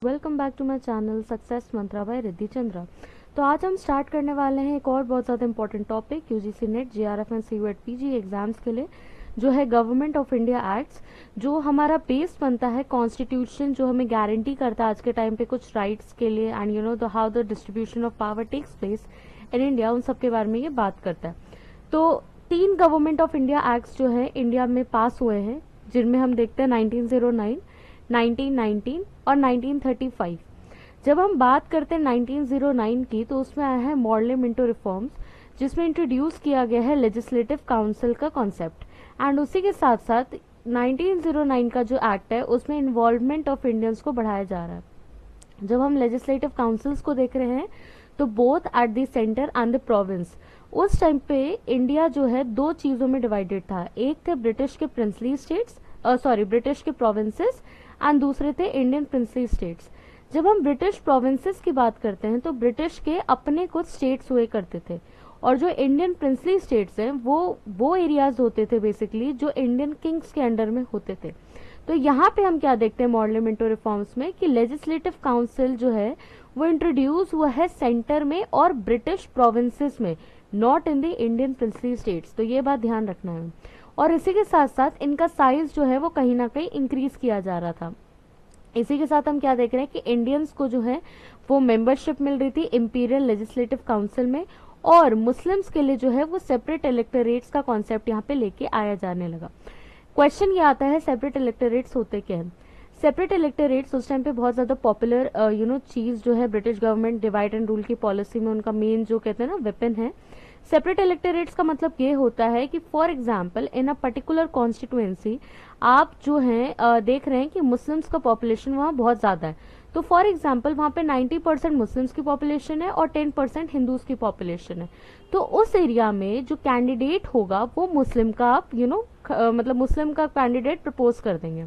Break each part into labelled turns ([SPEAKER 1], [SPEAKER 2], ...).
[SPEAKER 1] Welcome back to my channel success mantra by Riddhi Chandra. तो आज हम स्टार्ट करने वाले हैं एक और बहुत ज़्यादा important topic UGC NET JRF and CUET PG exams के लिए, जो है गवर्नमेंट ऑफ इंडिया एक्ट्स। जो हमारा बेस बनता है कॉन्स्टिट्यूशन, जो हमें गारंटी करता है आज के टाइम पे कुछ राइट्स के लिए, and you know the how the distribution of power takes place in India, उन सब के बारे में ये बात करता है। तो 3 गवर्नमेंट ऑफ इंडिया एक्ट्स जो है इंडिया में पास हुए हैं, जिनमें हम देखते हैं 1909, 1919 और 1935। जब हम बात करते हैं 1909 की, तो उसमें आया है मॉडल मिंटो रिफॉर्म्स, जिसमें इंट्रोड्यूस किया गया है लेजिस्लेटिव काउंसिल का कॉन्सेप्ट। एंड उसी के साथ साथ 1909 का जो एक्ट है उसमें इन्वॉल्वमेंट ऑफ इंडियंस को बढ़ाया जा रहा है। जब हम लेजिस्लेटिव काउंसिल्स को देख रहे हैं तो both at the centre and the province, उस टाइम पे इंडिया जो है 2 चीजों में डिवाइडेड था। एक थे ब्रिटिश के प्रिंसली स्टेट्स, ब्रिटिश के प्रोविंसेस, एंड दूसरे थे इंडियन प्रिंसली स्टेट्स। जब हम ब्रिटिश प्रोविंसेस की बात करते हैं तो ब्रिटिश के अपने कुछ स्टेट्स हुए करते थे, और जो इंडियन प्रिंसली स्टेट्स हैं वो एरियाज होते थे बेसिकली जो इंडियन किंग्स के अंडर में होते थे। तो यहाँ पे हम क्या देखते हैं मॉडल मिंटो रिफॉर्म्स में कि लेजिस्लेटिव काउंसिल जो है वो इंट्रोड्यूस हुआ है सेंटर में और ब्रिटिश प्रोविंसेस में, not in the Indian princely states. तो ये बात ध्यान रखना है। और इसी के साथ साथ इनका साइज जो है वो कहीं ना कहीं इंक्रीज किया जा रहा था। इसी के साथ हम क्या देख रहे हैं कि इंडियंस को जो है वो मेंबरशिप मिल रही थी इंपीरियल लेजिस्लेटिव काउंसिल में, और मुस्लिम्स के लिए जो है वो सेपरेट इलेक्टोरेट्स का कॉन्सेप्ट यहाँ पे लेके आया जाने लगा। क्वेश्चन ये आता है सेपरेट इलेक्टोरेट्स होते क्या है। सेपरेट इलेक्टोरेट्स उस टाइम पे बहुत ज्यादा पॉपुलर चीज जो है British government divide and rule की पॉलिसी में उनका मेन जो कहते हैं ना वेपन है। सेपरेट इलेक्टोरेट्स का मतलब ये होता है कि for example in a particular constituency आप जो है देख रहे हैं कि मुस्लिम्स का पॉपुलेशन वहाँ बहुत ज्यादा है, तो फॉर एग्जाम्पल वहाँ पे 90% मुस्लिम्स की पॉपुलेशन है और 10% हिंदूज की पॉपुलेशन है। तो उस एरिया में जो कैंडिडेट होगा वो मुस्लिम का आप मतलब मुस्लिम का कैंडिडेट प्रपोज कर देंगे।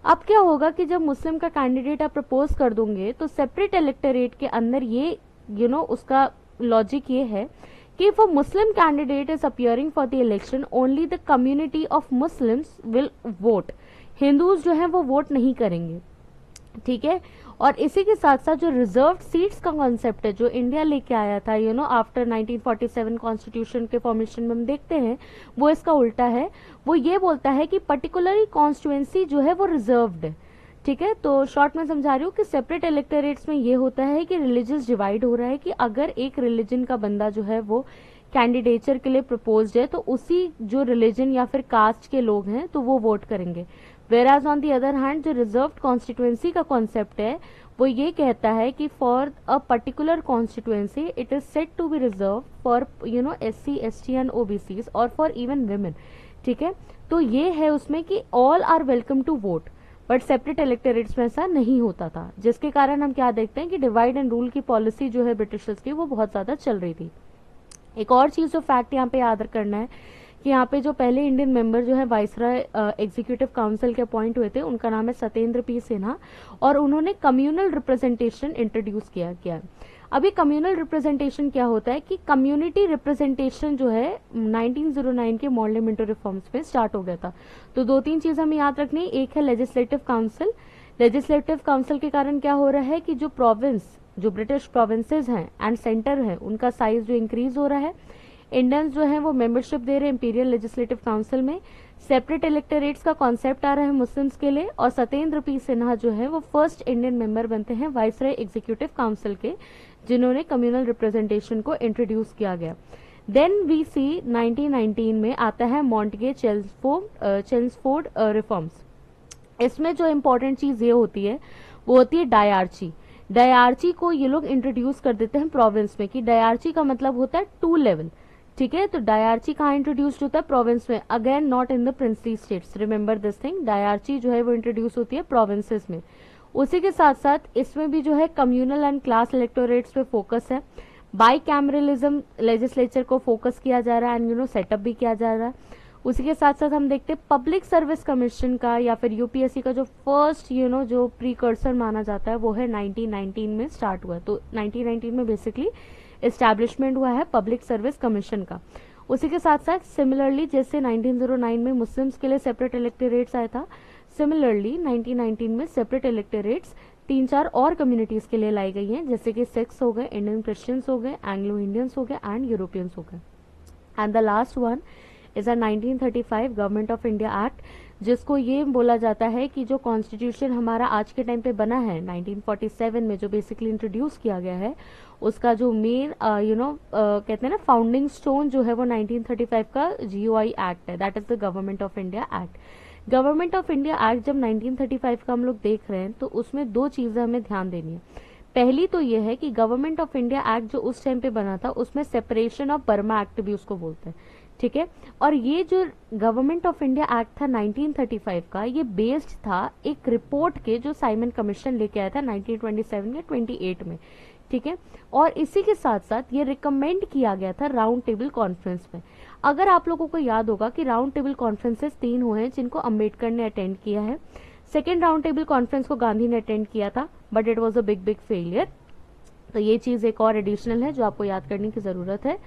[SPEAKER 1] अब क्या होगा कि जब मुस्लिम का कैंडिडेट आप प्रपोज कर दोगे तो सेपरेट इलेक्टोरेट के अंदर ये उसका लॉजिक ये है कि if a Muslim candidate is appearing for the election, only the community of Muslims will vote. Hindus जो है वो वोट नहीं करेंगे, ठीक है। और इसी के साथ साथ जो रिजर्व्ड सीट्स का कॉन्सेप्ट है जो इंडिया लेके आया था आफ्टर 1947 कॉन्स्टिट्यूशन के फॉर्मेशन में हम देखते हैं, वो इसका उल्टा है। वो ये बोलता है कि पर्टिकुलरली कॉन्स्टिट्यूएंसी जो है वो रिजर्व्ड है, ठीक है। तो शॉर्ट में समझा रही हूँ कि सेपरेट इलेक्टोरेट्स में ये होता है कि रिलीजियस डिवाइड हो रहा है कि अगर एक रिलीजन का बंदा जो है वो कैंडिडेचर के लिए प्रपोज्ड है तो उसी जो रिलीजन या फिर कास्ट के लोग हैं तो वो वोट करेंगे। Whereas on the other hand जो रिजर्व्ड कॉन्स्टिट्यूएंसी का कॉन्सेप्ट है वो ये कहता है कि for a particular constituency it is set to be reserve for SC ST and OBCs और फॉर इवन विमेन, ठीक है। तो ये है उसमें कि all are welcome to vote, but separate electorates में ऐसा नहीं होता था, जिसके कारण हम क्या देखते हैं कि डिवाइड एंड रूल की पॉलिसी जो है ब्रिटिशर्स की वो बहुत ज्यादा चल रही थी। एक और चीज जो फैक्ट यहाँ पे याद करना है कि यहाँ पे जो पहले इंडियन मेंबर जो है वाइसरॉय एग्जीक्यूटिव काउंसिल के अपॉइंट हुए थे, उनका नाम है सत्येंद्र P सिन्हा, और उन्होंने कम्युनल रिप्रेजेंटेशन इंट्रोड्यूस किया। अभी कम्युनल रिप्रेजेंटेशन क्या होता है कि कम्युनिटी रिप्रेजेंटेशन जो है 1909 के मॉडल मिंटो रिफॉर्म्स में स्टार्ट हो गया था। तो 2-3 चीज हमें याद रखनी है। एक है लेजिस्लेटिव काउंसिल। लेजिस्लेटिव काउंसिल के कारण क्या हो रहा है कि जो प्रोविंस, जो ब्रिटिश प्रोविंसेस हैं एंड सेंटर है, उनका साइज जो इंक्रीज हो रहा है। इंडियंस जो है वो मेंबरशिप दे रहे हैं इंपीरियल लेजिस्लेटिव काउंसिल में। सेपरेट इलेक्टोरेट्स का कॉन्सेप्ट आ रहा है मुस्लिम्स के लिए, और सत्येंद्र P सिन्हा जो है वो फर्स्ट इंडियन मेंबर बनते हैं वाइसरॉय एग्जीक्यूटिव काउंसिल के, जिन्होंने कम्युनल रिप्रेजेंटेशन को इंट्रोड्यूस किया गया। देन वी सी 1919 में आता है मॉन्टगे चेल्मसफोर्ड रिफॉर्म्स। इसमें जो इम्पोर्टेंट चीज ये होती है वो होती है डायआर्ची। डायआर्ची को ये लोग इंट्रोड्यूस कर देते हैं प्रोविंस में, कि डायआर्ची का मतलब होता है 2 लेवल, ठीक है। तो डायआर्ची कहाँ इंट्रोड्यूस होता है? प्रोविंस में, again not in the princely states, remember this thing. Dyarchy जो है वो इंट्रोड्यूस होती है प्रोविंसेस में। उसी के साथ साथ इसमें भी जो है कम्युनल एंड क्लास इलेक्टोरेट्स पे फोकस है। बाई कैमरलिज्म लेजिस्लेचर को फोकस किया जा रहा है एंड सेटअप भी किया जा रहा है। उसी के साथ साथ हम देखते हैं पब्लिक सर्विस कमीशन का या फिर UPSC का जो फर्स्ट जो प्रीकर्सर माना जाता है वो है 1919 में स्टार्ट हुआ। तो 1919 में बेसिकली एस्टैब्लिशमेंट हुआ है पब्लिक सर्विस कमीशन का। उसी के साथ साथ सिमिलरली जैसे 1909 में मुस्लिम्स के लिए सेपरेट इलेक्टोरेट्स आया था, सिमिलरली 1919 में सेपरेट इलेक्टोरेट्स तीन चार और कम्युनिटीज के लिए लाई गई हैं, जैसे कि सिख्स हो गए, इंडियन क्रिश्चियंस हो गए, एंग्लो इंडियंस हो गए एंड यूरोपियंस हो गए। And the last one is a 1935 government of India act, जिसको ये बोला जाता है कि जो कॉन्स्टिट्यूशन हमारा आज के टाइम पे बना है 1947 में, जो बेसिकली इंट्रोड्यूस किया गया है, उसका जो मेन कहते हैं ना फाउंडिंग स्टोन जो है वो 1935 का GOI एक्ट है, that is the government of India act. Government of India act जब 1935 का हम लोग देख रहे हैं तो उसमें दो चीजें हमें ध्यान देनी है। पहली तो ये है कि गवर्नमेंट ऑफ इंडिया एक्ट जो उस टाइम पे बना था उसमें सेपरेशन ऑफ बर्मा एक्ट भी उसको बोलते हैं, ठीक है। और ये जो गवर्नमेंट ऑफ इंडिया एक्ट था 1935 का, ये बेस्ड था एक रिपोर्ट के जो साइमन कमीशन लेके आया था 1927 या 28 में, ठीक है। और इसी के साथ साथ ये रिकमेंड किया गया था राउंड टेबल कॉन्फ्रेंस में। अगर आप लोगों को याद होगा कि राउंड टेबल कॉन्फ्रेंसेस 3 हुए हैं जिनको अम्बेडकर ने अटेंड किया है। सेकेंड राउंड टेबल कॉन्फ्रेंस को गांधी ने अटेंड किया था, but it was a big failure. तो ये चीज एक और एडिशनल है जो आपको याद करने की जरूरत है।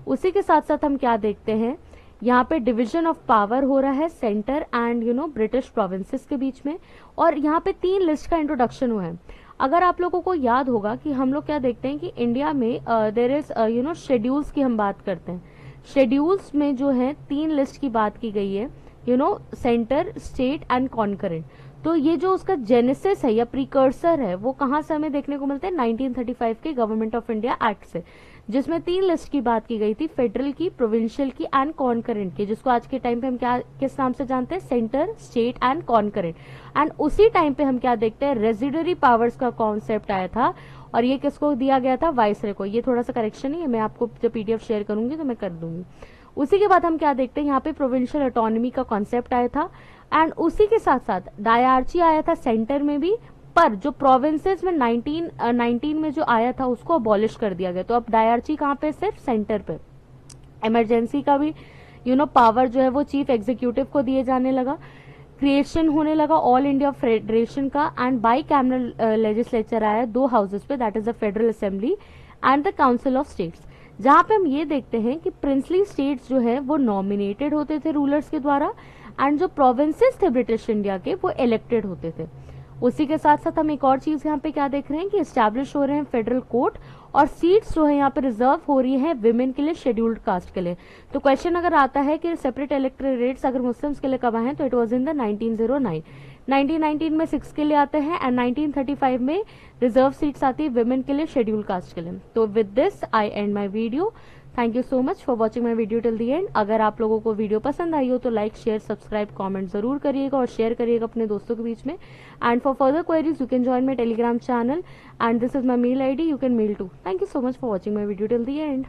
[SPEAKER 1] उसी के साथ साथ हम क्या देखते हैं, यहाँ पे डिवीजन ऑफ पावर हो रहा है सेंटर एंड ब्रिटिश प्रोविंसेस के बीच में, और यहाँ पे 3 लिस्ट का इंट्रोडक्शन हुआ है। अगर आप लोगों को याद होगा कि हम लोग क्या देखते हैं कि इंडिया में देर इज शेड्यूल्स की हम बात करते हैं। शेड्यूल्स में जो है 3 लिस्ट की बात की गई है, सेंटर, स्टेट एंड कॉन्करेंट। तो ये जो उसका जेनेसिस है या प्रीकर्सर है वो कहाँ से हमें देखने को मिलता है, 1935 के गवर्नमेंट ऑफ इंडिया एक्ट से, जिसमें 3 लिस्ट की बात की गई थी, फेडरल की, प्रोविंशियल की एंड कॉन्करेंट की, जिसको आज के टाइम पे हम क्या किस नाम से जानते हैं, centre, state and concurrent. And उसी टाइम पे हम क्या देखते हैं, रेजिडरी पावर्स का कॉन्सेप्ट आया था, और ये किसको दिया गया था, वाइसरॉय को। ये थोड़ा सा करेक्शन है, मैं आपको जब PDF शेयर करूंगी तो मैं कर दूंगी। उसी के बाद हम क्या देखते हैं, यहाँ पे प्रोविंशियल ऑटोनॉमी का कॉन्सेप्ट आया था, एंड उसी के साथ साथ डायरची आया था सेंटर में भी, पर जो प्रोविंसेस में 19 में जो आया था उसको अबॉलिश कर दिया गया। तो अब डायरची कहाँ पे, सिर्फ सेंटर पे। इमरजेंसी का भी पावर जो है वो चीफ एग्जीक्यूटिव को दिए जाने लगा। क्रिएशन होने लगा ऑल इंडिया फेडरेशन का, एंड बाई कैमरल लेजिस्लेचर आया 2 हाउसेस पे, that is the federal assembly and the council of states, जहां पे हम ये देखते हैं कि प्रिंसली स्टेट्स जो है वो नॉमिनेटेड होते थे रूलर्स के द्वारा, एंड जो प्रोविंसेस थे ब्रिटिश इंडिया के वो इलेक्टेड होते थे। उसी के साथ साथ हम एक और चीज यहाँ पे क्या देख रहे हैं कि एस्टैब्लिश हो रहे हैं फेडरल कोर्ट, और सीट्स जो है यहाँ पे रिजर्व हो रही है विमेन के लिए, शेड्यूल्ड कास्ट के लिए। तो क्वेश्चन अगर आता है कि सेपरेट इलेक्टोरेट्स अगर मुस्लिम्स के लिए कब आए हैं, तो इट वाज इन द 1909। 1919 में 6 के लिए आते हैं, एंड 1935 में रिजर्व सीट्स आती है विमेन के लिए, शेड्यूल्ड कास्ट के लिए। तो with this I and my video. Thank you so much for watching my video till the and. अगर आप लोगों को वीडियो पसंद आई हो तो लाइक, शेयर, सब्सक्राइब, कमेंट जरूर करिएगा और शेयर करिएगा अपने दोस्तों के बीच में। And for further queries you can join my Telegram channel, and this is my mail ID, you can mail to. Thank you so much for watching my video till the and.